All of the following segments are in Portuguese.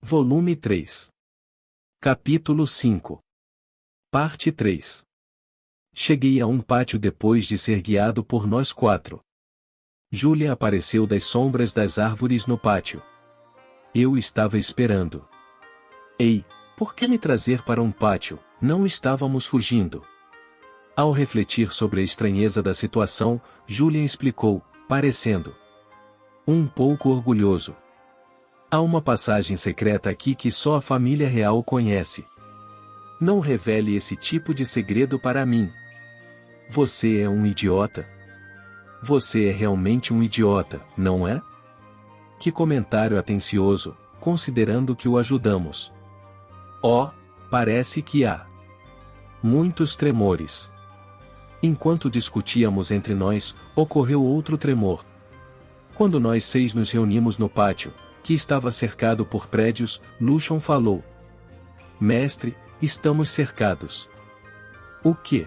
Volume 3. Capítulo 5. Parte 3. Cheguei a um pátio depois de ser guiado por nós quatro. Julia apareceu das sombras das árvores no pátio. Eu estava esperando. Ei, por que me trazer para um pátio? Não estávamos fugindo. Ao refletir sobre a estranheza da situação, Julia explicou, parecendo um pouco orgulhoso. Há uma passagem secreta aqui que só a família real conhece. Não revele esse tipo de segredo para mim. Você é um idiota. Você é realmente um idiota, não é? Que comentário atencioso, considerando que o ajudamos. Oh, parece que há muitos tremores. Enquanto discutíamos entre nós, ocorreu outro tremor. Quando nós 6 nos reunimos no pátio, que estava cercado por prédios, Lucian falou. Mestre, estamos cercados. O quê?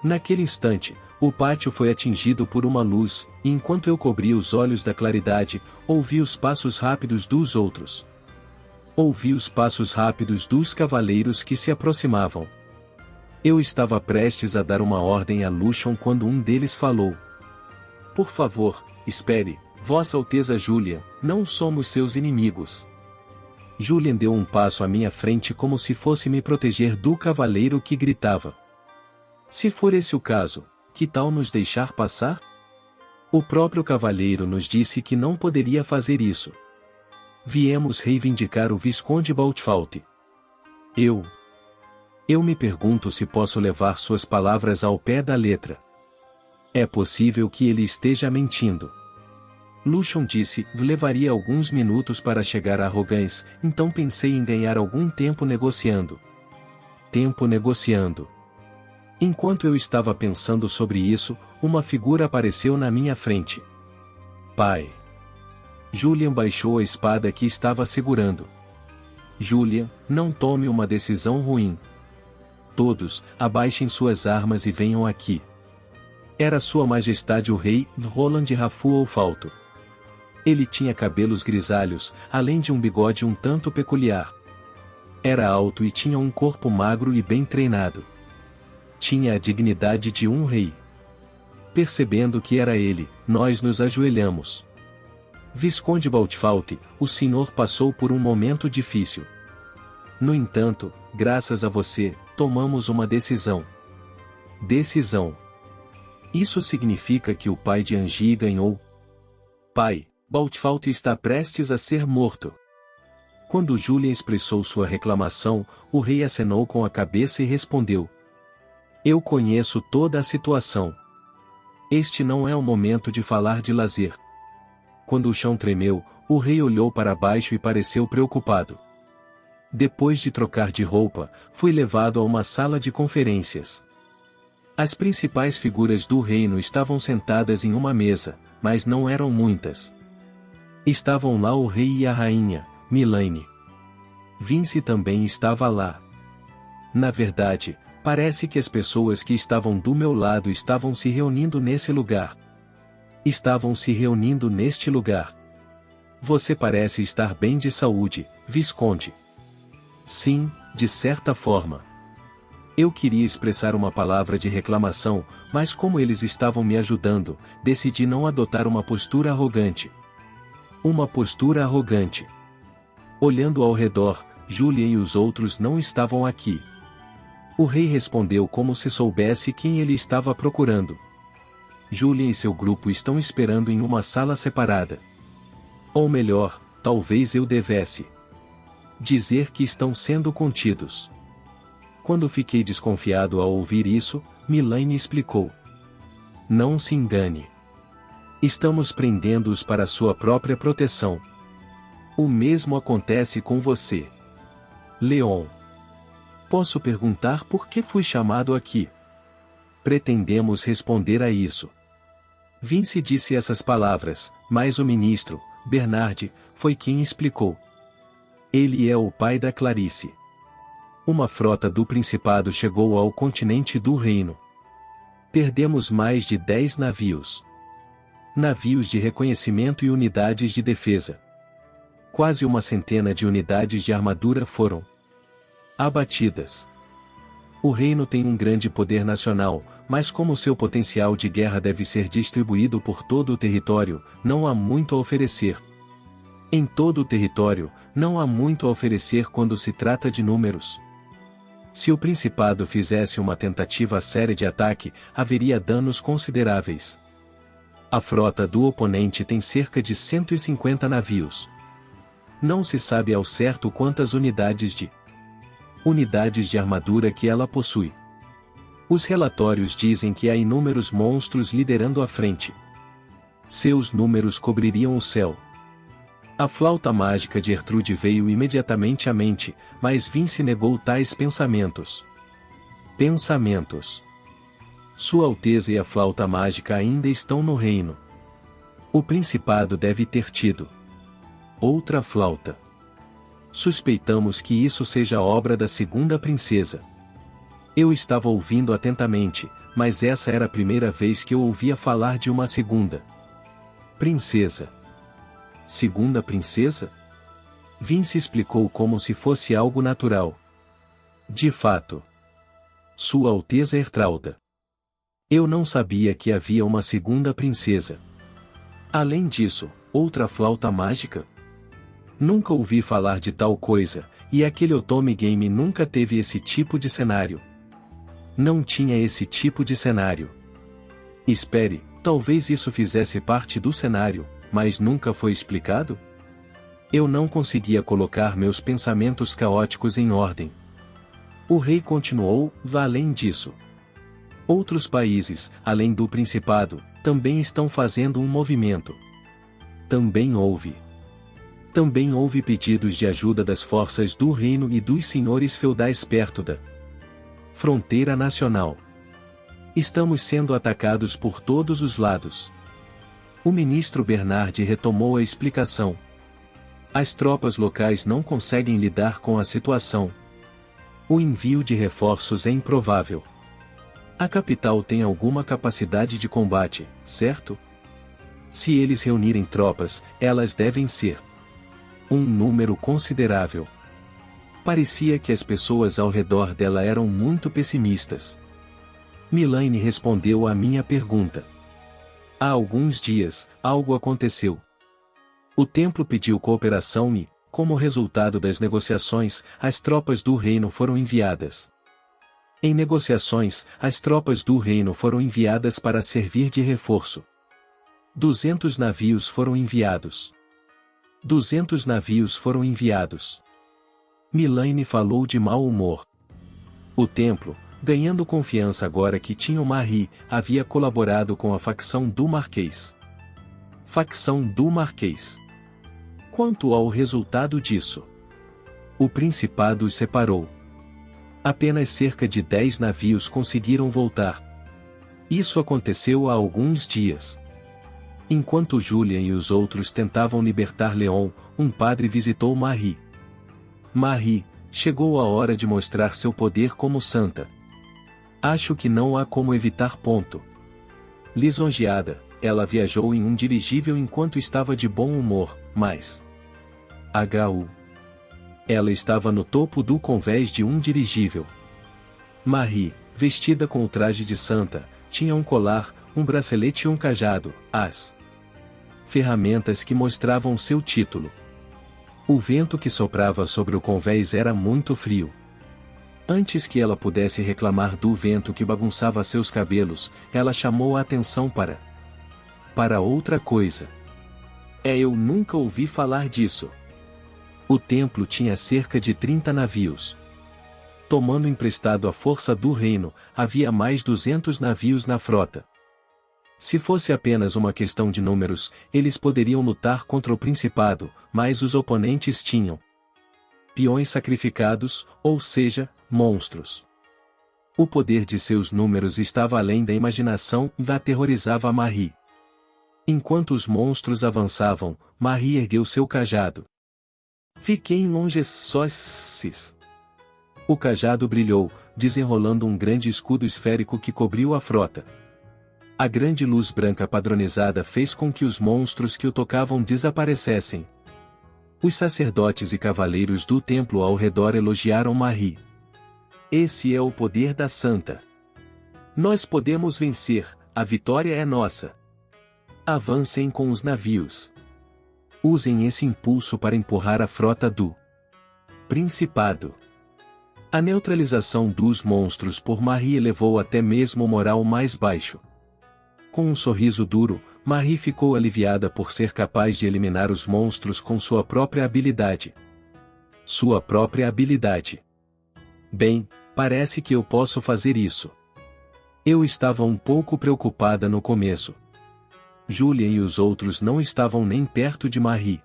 Naquele instante, o pátio foi atingido por uma luz, e enquanto eu cobria os olhos da claridade, ouvi os passos rápidos dos outros. Ouvi os passos rápidos dos cavaleiros que se aproximavam. Eu estava prestes a dar uma ordem a Lucian quando um deles falou. Por favor, espere, Vossa Alteza Julian, não somos seus inimigos. Julian deu um passo à minha frente como se fosse me proteger do cavaleiro que gritava. Se for esse o caso, que tal nos deixar passar? O próprio cavaleiro nos disse que não poderia fazer isso. Viemos reivindicar o Visconde Baltfalt. Eu me pergunto se posso levar suas palavras ao pé da letra. É possível que ele esteja mentindo. Lucian disse, levaria alguns minutos para chegar a Arrogance, então pensei em ganhar algum tempo negociando. Enquanto eu estava pensando sobre isso, uma figura apareceu na minha frente. Pai. Julian baixou a espada que estava segurando. Julian, não tome uma decisão ruim. Todos, abaixem suas armas e venham aqui. Era Sua Majestade o Rei, Roland Rafuolfalto. Ele tinha cabelos grisalhos, além de um bigode um tanto peculiar. Era alto e tinha um corpo magro e bem treinado. Tinha a dignidade de um rei. Percebendo que era ele, nós nos ajoelhamos. Visconde Baltfalt, o senhor passou por um momento difícil. No entanto, graças a você, tomamos uma decisão. Decisão. Isso significa que o pai de Angie ganhou. Pai, Baltfalt está prestes a ser morto. Quando Julia expressou sua reclamação, o rei acenou com a cabeça e respondeu. Eu conheço toda a situação. Este não é o momento de falar de lazer. Quando o chão tremeu, o rei olhou para baixo e pareceu preocupado. Depois de trocar de roupa, fui levado a uma sala de conferências. As principais figuras do reino estavam sentadas em uma mesa, mas não eram muitas. Estavam lá o rei e a rainha, Mylane. Vince também estava lá. Na verdade, parece que as pessoas que estavam do meu lado estavam se reunindo nesse lugar. Estavam se reunindo neste lugar. Você parece estar bem de saúde, Visconde. Sim, de certa forma. Eu queria expressar uma palavra de reclamação, mas como eles estavam me ajudando, decidi não adotar uma postura arrogante. Uma postura arrogante. Olhando ao redor, Julia e os outros não estavam aqui. O rei respondeu como se soubesse quem ele estava procurando. Julia e seu grupo estão esperando em uma sala separada. Ou melhor, talvez eu devesse dizer que estão sendo contidos. Quando fiquei desconfiado ao ouvir isso, Mylane explicou. Não se engane. Estamos prendendo-os para sua própria proteção. O mesmo acontece com você. Leon. Posso perguntar por que fui chamado aqui? Pretendemos responder a isso. Vince disse essas palavras, mas o ministro, Bernard, foi quem explicou. Ele é o pai da Clarice. Uma frota do Principado chegou ao continente do reino. Perdemos mais de 10 navios. Navios de reconhecimento e unidades de defesa. quase uma centena de unidades de armadura foram abatidas. O reino tem um grande poder nacional, mas como seu potencial de guerra deve ser distribuído por todo o território, não há muito a oferecer. Em todo o território, não há muito a oferecer quando se trata de números. Se o Principado fizesse uma tentativa séria de ataque, haveria danos consideráveis. A frota do oponente tem cerca de 150 navios. Não se sabe ao certo quantas unidades de armadura que ela possui. Os relatórios dizem que há inúmeros monstros liderando a frente. Seus números cobririam o céu. A flauta mágica de Ertrude veio imediatamente à mente, mas Vince negou tais pensamentos. Sua Alteza e a flauta mágica ainda estão no reino. O Principado deve ter tido outra flauta. Suspeitamos que isso seja obra da segunda princesa. Eu estava ouvindo atentamente, mas essa era a primeira vez que eu ouvia falar de uma segunda princesa. Segunda princesa? Vince explicou como se fosse algo natural. De fato. Sua Alteza Ertralda. Eu não sabia que havia uma segunda princesa. Além disso, outra flauta mágica? Nunca ouvi falar de tal coisa, e aquele Otome Game nunca teve esse tipo de cenário. Não tinha esse tipo de cenário. Espere, talvez isso fizesse parte do cenário, mas nunca foi explicado? Eu não conseguia colocar meus pensamentos caóticos em ordem. O rei continuou, além disso. Outros países, além do Principado, também estão fazendo um movimento. Também houve pedidos de ajuda das forças do reino e dos senhores feudais perto da fronteira nacional. Estamos sendo atacados por todos os lados. O ministro Bernard retomou a explicação. As tropas locais não conseguem lidar com a situação. O envio de reforços é improvável. A capital tem alguma capacidade de combate, certo? Se eles reunirem tropas, elas devem ser um número considerável. Parecia que as pessoas ao redor dela eram muito pessimistas. Milaine respondeu à minha pergunta. Há alguns dias, algo aconteceu. O templo pediu cooperação e, como resultado das negociações, as tropas do reino foram enviadas. Em negociações, as tropas do reino foram enviadas para servir de reforço. 200 navios foram enviados. 200 navios foram enviados. Milaine falou de mau humor. O templo, ganhando confiança agora que tinha o Marie, havia colaborado com a facção do Marquês. Quanto ao resultado disso, o Principado os separou. Apenas cerca de 10 navios conseguiram voltar. Isso aconteceu há alguns dias. Enquanto Julian e os outros tentavam libertar Leon, um padre visitou Marie. Marie, chegou a hora de mostrar seu poder como santa. Acho que não há como evitar. Lisonjeada, ela viajou em um dirigível enquanto estava de bom humor, mas ela estava no topo do convés de um dirigível. Marie, vestida com o traje de santa, tinha um colar, um bracelete e um cajado, as ferramentas que mostravam seu título. O vento que soprava sobre o convés era muito frio. Antes que ela pudesse reclamar do vento que bagunçava seus cabelos, ela chamou a atenção para outra coisa. Eu nunca ouvi falar disso. O templo tinha cerca de 30 navios. Tomando emprestado a força do reino, havia mais 200 navios na frota. Se fosse apenas uma questão de números, eles poderiam lutar contra o Principado, mas os oponentes tinham peões sacrificados, ou seja, monstros. O poder de seus números estava além da imaginação e aterrorizava Marie. Enquanto os monstros avançavam, Marie ergueu seu cajado. Fiquem longe, sócis. O cajado brilhou, desenrolando um grande escudo esférico que cobriu a frota. A grande luz branca padronizada fez com que os monstros que o tocavam desaparecessem. Os sacerdotes e cavaleiros do templo ao redor elogiaram Marie. Esse é o poder da santa. Nós podemos vencer, a vitória é nossa. Avancem com os navios. Usem esse impulso para empurrar a frota do Principado. A neutralização dos monstros por Marie elevou até mesmo o moral mais baixo. Com um sorriso duro, Marie ficou aliviada por ser capaz de eliminar os monstros com sua própria habilidade. Sua própria habilidade. Bem, parece que eu posso fazer isso. Eu estava um pouco preocupada no começo. Julian e os outros não estavam nem perto de Marie.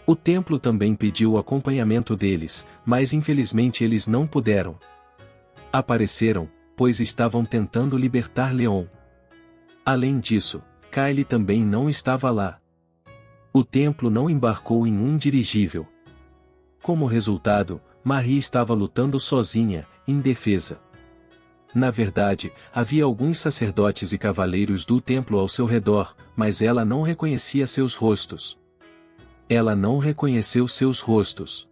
O templo também pediu o acompanhamento deles, mas infelizmente eles não puderam. Apareceram, pois estavam tentando libertar Leon. Além disso, Kylie também não estava lá. O templo não embarcou em um dirigível. Como resultado, Marie estava lutando sozinha, indefesa. Na verdade, havia alguns sacerdotes e cavaleiros do templo ao seu redor, mas ela não reconhecia seus rostos. Ela não reconheceu seus rostos.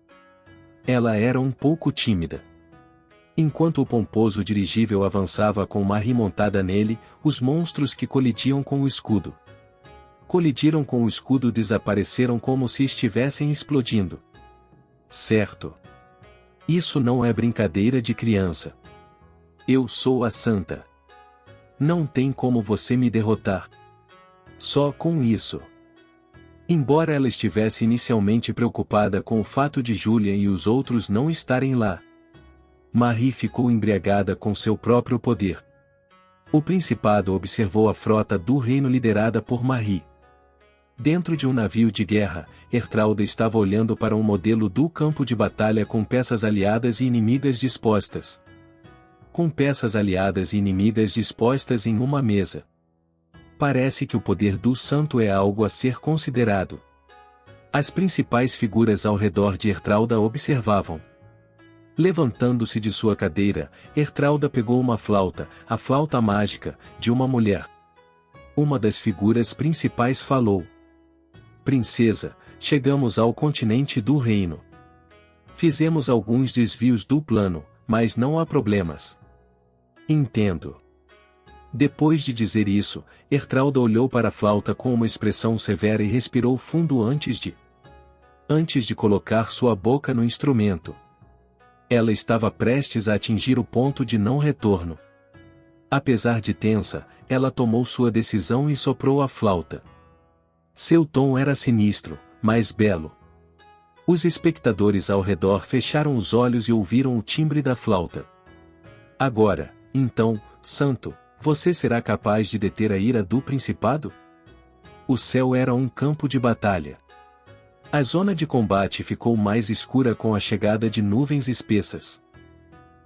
Ela era um pouco tímida. Enquanto o pomposo dirigível avançava com Marie montada nele, os monstros que colidiam com o escudo. Colidiram com o escudo e desapareceram como se estivessem explodindo. Certo. Isso não é brincadeira de criança. Eu sou a santa. Não tem como você me derrotar. Só com isso. Embora ela estivesse inicialmente preocupada com o fato de Julian e os outros não estarem lá, Marie ficou embriagada com seu próprio poder. O Principado observou a frota do reino liderada por Marie. Dentro de um navio de guerra, Ertralda estava olhando para um modelo do campo de batalha com peças aliadas e inimigas dispostas. Com peças aliadas e inimigas dispostas em uma mesa. Parece que o poder do santo é algo a ser considerado. As principais figuras ao redor de Ertralda observavam. Levantando-se de sua cadeira, Ertralda pegou uma flauta, a flauta mágica, de uma mulher. Uma das figuras principais falou. Princesa, chegamos ao continente do reino. Fizemos alguns desvios do plano, mas não há problemas. Entendo. Depois de dizer isso, Ertralda olhou para a flauta com uma expressão severa e respirou fundo antes de colocar sua boca no instrumento. Ela estava prestes a atingir o ponto de não retorno. Apesar de tensa, ela tomou sua decisão e soprou a flauta. Seu tom era sinistro, mas belo. Os espectadores ao redor fecharam os olhos e ouviram o timbre da flauta. Agora, então, santo, você será capaz de deter a ira do Principado? O céu era um campo de batalha. A zona de combate ficou mais escura com a chegada de nuvens espessas.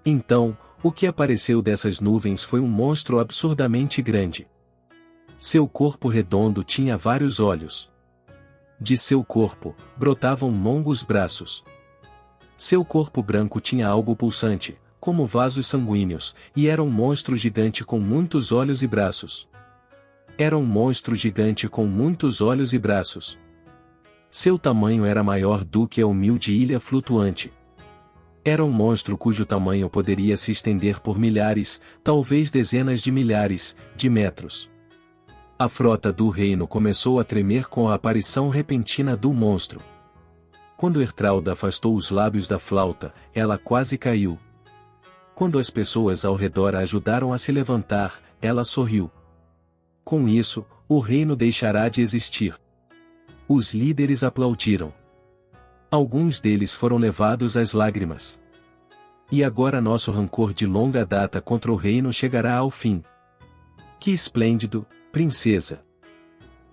Então, o que apareceu dessas nuvens foi um monstro absurdamente grande. Seu corpo redondo tinha vários olhos. De seu corpo, brotavam longos braços. Seu corpo branco tinha algo pulsante, como vasos sanguíneos, e era um monstro gigante com muitos olhos e braços. Era um monstro gigante com muitos olhos e braços. Seu tamanho era maior do que a humilde ilha flutuante. Era um monstro cujo tamanho poderia se estender por milhares, talvez dezenas de milhares, de metros. A frota do reino começou a tremer com a aparição repentina do monstro. Quando Ertralda afastou os lábios da flauta, ela quase caiu. Quando as pessoas ao redor a ajudaram a se levantar, ela sorriu. Com isso, o reino deixará de existir. Os líderes aplaudiram. Alguns deles foram levados às lágrimas. E agora nosso rancor de longa data contra o reino chegará ao fim. Que esplêndido, princesa!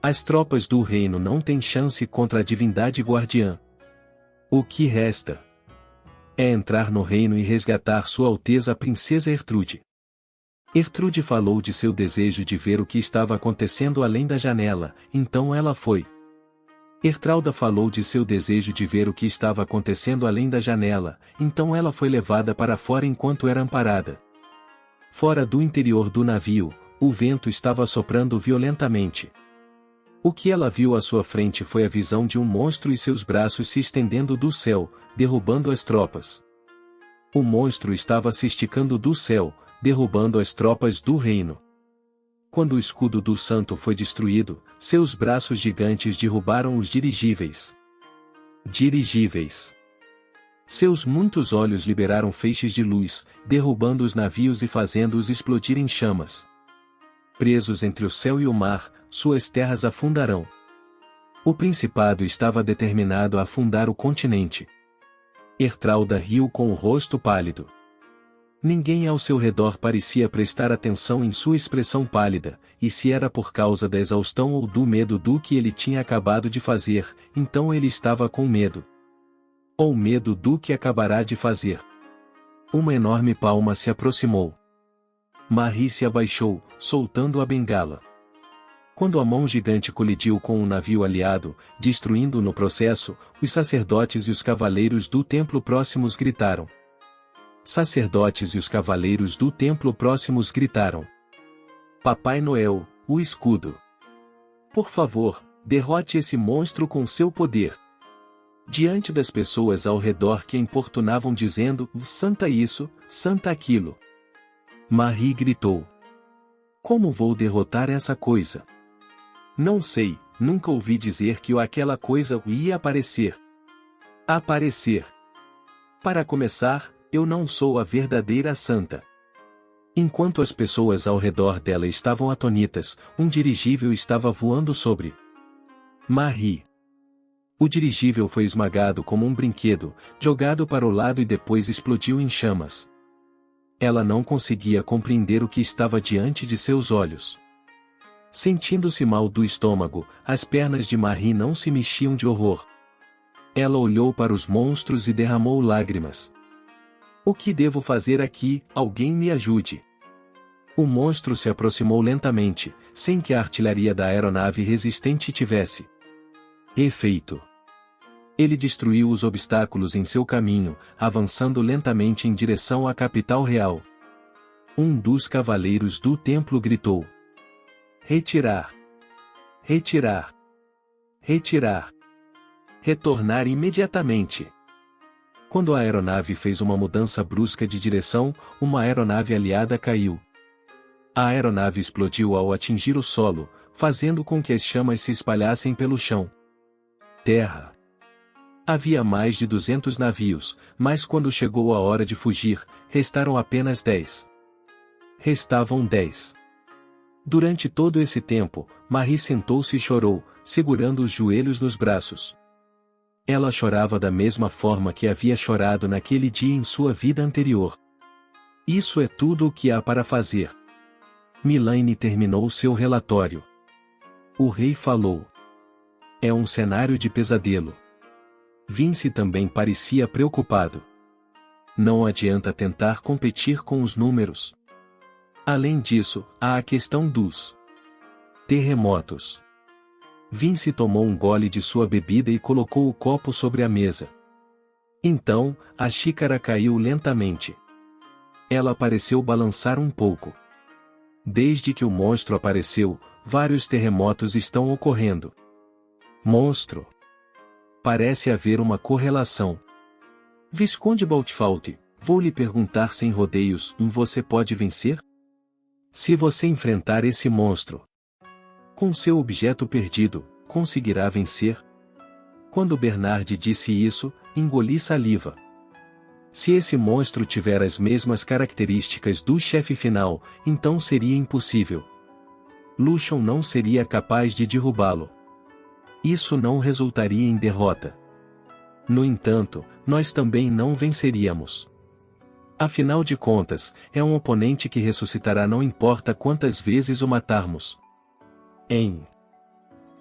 As tropas do reino não têm chance contra a divindade guardiã. O que resta é entrar no reino e resgatar Sua Alteza a Princesa Ertrude. Ertrude falou de seu desejo de ver o que estava acontecendo além da janela, então ela foi. Ertralda falou de seu desejo de ver o que estava acontecendo além da janela, então ela foi levada para fora enquanto era amparada. Fora do interior do navio, o vento estava soprando violentamente. O que ela viu à sua frente foi a visão de um monstro e seus braços se estendendo do céu, derrubando as tropas. O monstro estava se esticando do céu, derrubando as tropas do reino. Quando o escudo do santo foi destruído, seus braços gigantes derrubaram os dirigíveis. Seus muitos olhos liberaram feixes de luz, derrubando os navios e fazendo-os explodir em chamas. Presos entre o céu e o mar, suas terras afundarão. O principado estava determinado a afundar o continente. Ertralda riu com o rosto pálido. Ninguém ao seu redor parecia prestar atenção em sua expressão pálida, e se era por causa da exaustão ou do medo do que ele tinha acabado de fazer, então ele estava com medo. Ou medo do que acabará de fazer. Uma enorme palma se aproximou. Marie se abaixou, soltando a bengala. Quando a mão gigante colidiu com um navio aliado, destruindo-o no processo, os sacerdotes e os cavaleiros do templo próximos gritaram. Sacerdotes e os cavaleiros do templo próximos gritaram. Papai Noel, o escudo. Por favor, derrote esse monstro com seu poder. Diante das pessoas ao redor que importunavam dizendo, santa isso, santa aquilo. Marie gritou. Como vou derrotar essa coisa? Não sei, nunca ouvi dizer que aquela coisa ia aparecer. Aparecer. Para começar, eu não sou a verdadeira santa. Enquanto as pessoas ao redor dela estavam atônitas, um dirigível estava voando sobre Marie. O dirigível foi esmagado como um brinquedo, jogado para o lado e depois explodiu em chamas. Ela não conseguia compreender o que estava diante de seus olhos. Sentindo-se mal do estômago, as pernas de Marie não se mexiam de horror. Ela olhou para os monstros e derramou lágrimas. O que devo fazer aqui? Alguém me ajude. O monstro se aproximou lentamente, sem que a artilharia da aeronave resistente tivesse efeito. Ele destruiu os obstáculos em seu caminho, avançando lentamente em direção à capital real. Um dos cavaleiros do templo gritou. Retirar. Retirar. Retirar. Retornar imediatamente. Quando a aeronave fez uma mudança brusca de direção, uma aeronave aliada caiu. A aeronave explodiu ao atingir o solo, fazendo com que as chamas se espalhassem pelo chão. Terra. Havia mais de 200 navios, mas quando chegou a hora de fugir, restaram apenas 10. Restavam 10. Durante todo esse tempo, Marie sentou-se e chorou, segurando os joelhos nos braços. Ela chorava da mesma forma que havia chorado naquele dia em sua vida anterior. Isso é tudo o que há para fazer. Milaine terminou seu relatório. O rei falou. É um cenário de pesadelo. Vince também parecia preocupado. Não adianta tentar competir com os números. Além disso, há a questão dos terremotos. Vince tomou um gole de sua bebida e colocou o copo sobre a mesa. Então, a xícara caiu lentamente. Ela pareceu balançar um pouco. Desde que o monstro apareceu, vários terremotos estão ocorrendo. Monstro. Parece haver uma correlação. Visconde Baltfalt, vou lhe perguntar sem rodeios, você pode vencer? Se você enfrentar esse monstro com seu objeto perdido, conseguirá vencer? Quando Bernard disse isso, engoli saliva. Se esse monstro tiver as mesmas características do chefe final, então seria impossível. Lucian não seria capaz de derrubá-lo. Isso não resultaria em derrota. No entanto, nós também não venceríamos. Afinal de contas, é um oponente que ressuscitará não importa quantas vezes o matarmos.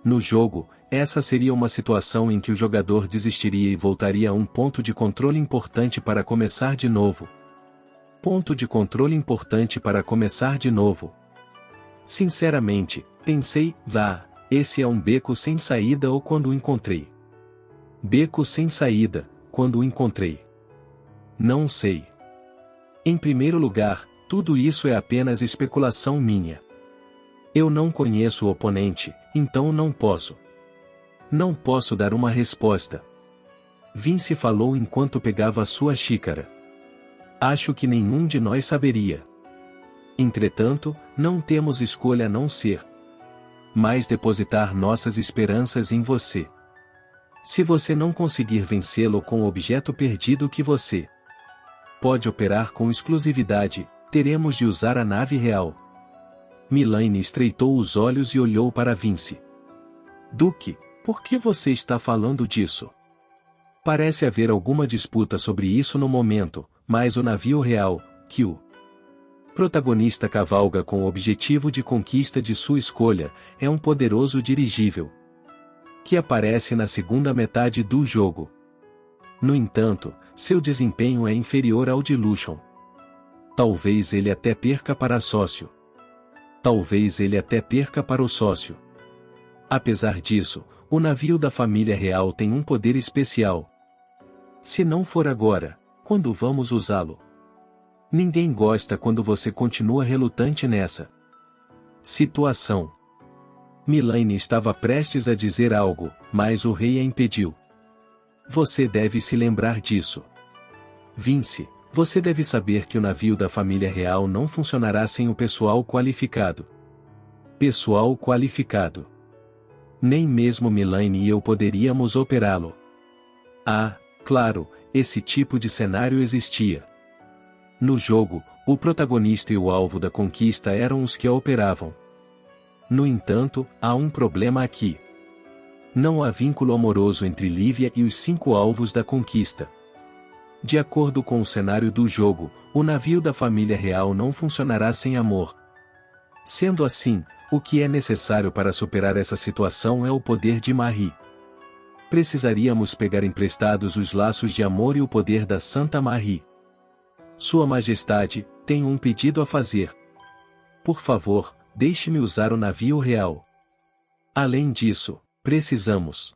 No jogo, essa seria uma situação em que o jogador desistiria e voltaria a um ponto de controle importante para começar de novo. Ponto de controle importante para começar de novo. Sinceramente, pensei, esse é um beco sem saída ou quando o encontrei. Beco sem saída, quando o encontrei. Não sei. Em primeiro lugar, tudo isso é apenas especulação minha. Eu não conheço o oponente, então não posso. Não posso dar uma resposta. Vince falou enquanto pegava a sua xícara. Acho que nenhum de nós saberia. Entretanto, não temos escolha a não ser mas depositar nossas esperanças em você. Se você não conseguir vencê-lo com o objeto perdido que você pode operar com exclusividade, teremos de usar a nave real. Mylene estreitou os olhos e olhou para Vince. Duque, por que você está falando disso? Parece haver alguma disputa sobre isso no momento, mas o navio real, que o protagonista cavalga com o objetivo de conquista de sua escolha, é um poderoso dirigível que aparece na segunda metade do jogo. No entanto, seu desempenho é inferior ao de Lucian. Talvez ele até perca para sócio. Talvez ele até perca para o sócio. Apesar disso, o navio da família real tem um poder especial. Se não for agora, quando vamos usá-lo? Ninguém gosta quando você continua relutante nessa situação. Mylene estava prestes a dizer algo, mas o rei a impediu. Você deve se lembrar disso. Vince, você deve saber que o navio da família real não funcionará sem o pessoal qualificado. Pessoal qualificado. Nem mesmo Mylene e eu poderíamos operá-lo. Ah, claro, esse tipo de cenário existia. No jogo, o protagonista e o alvo da conquista eram os que a operavam. No entanto, há um problema aqui. Não há vínculo amoroso entre Lívia e os 5 alvos da conquista. De acordo com o cenário do jogo, o navio da família real não funcionará sem amor. Sendo assim, o que é necessário para superar essa situação é o poder de Marie. Precisaríamos pegar emprestados os laços de amor e o poder da Santa Marie. Sua Majestade, tenho um pedido a fazer. Por favor, deixe-me usar o navio real. Além disso, precisamos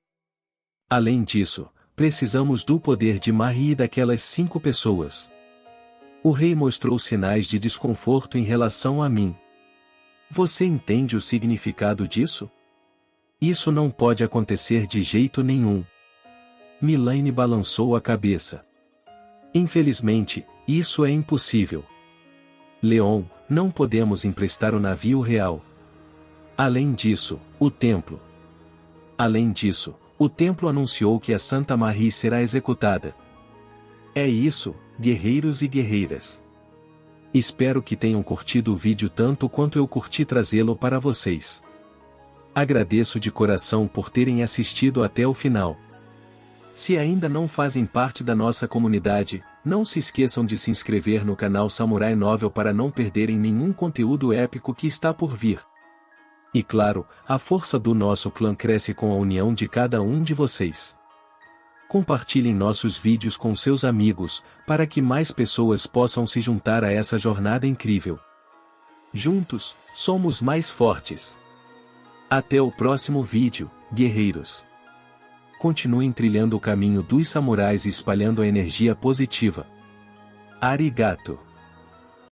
do poder de Marie e daquelas 5 pessoas. O rei mostrou sinais de desconforto em relação a mim. Você entende o significado disso? Isso não pode acontecer de jeito nenhum. Mylene balançou a cabeça. Infelizmente, isso é impossível. Leon, não podemos emprestar o navio real. Além disso, o templo anunciou que a Santa Marie será executada. É isso, guerreiros e guerreiras. Espero que tenham curtido o vídeo tanto quanto eu curti trazê-lo para vocês. Agradeço de coração por terem assistido até o final. Se ainda não fazem parte da nossa comunidade, não se esqueçam de se inscrever no canal Samurai Novel para não perderem nenhum conteúdo épico que está por vir. E claro, a força do nosso clã cresce com a união de cada um de vocês. Compartilhem nossos vídeos com seus amigos, para que mais pessoas possam se juntar a essa jornada incrível. Juntos, somos mais fortes. Até o próximo vídeo, guerreiros. Continuem trilhando o caminho dos samurais e espalhando a energia positiva. Arigato.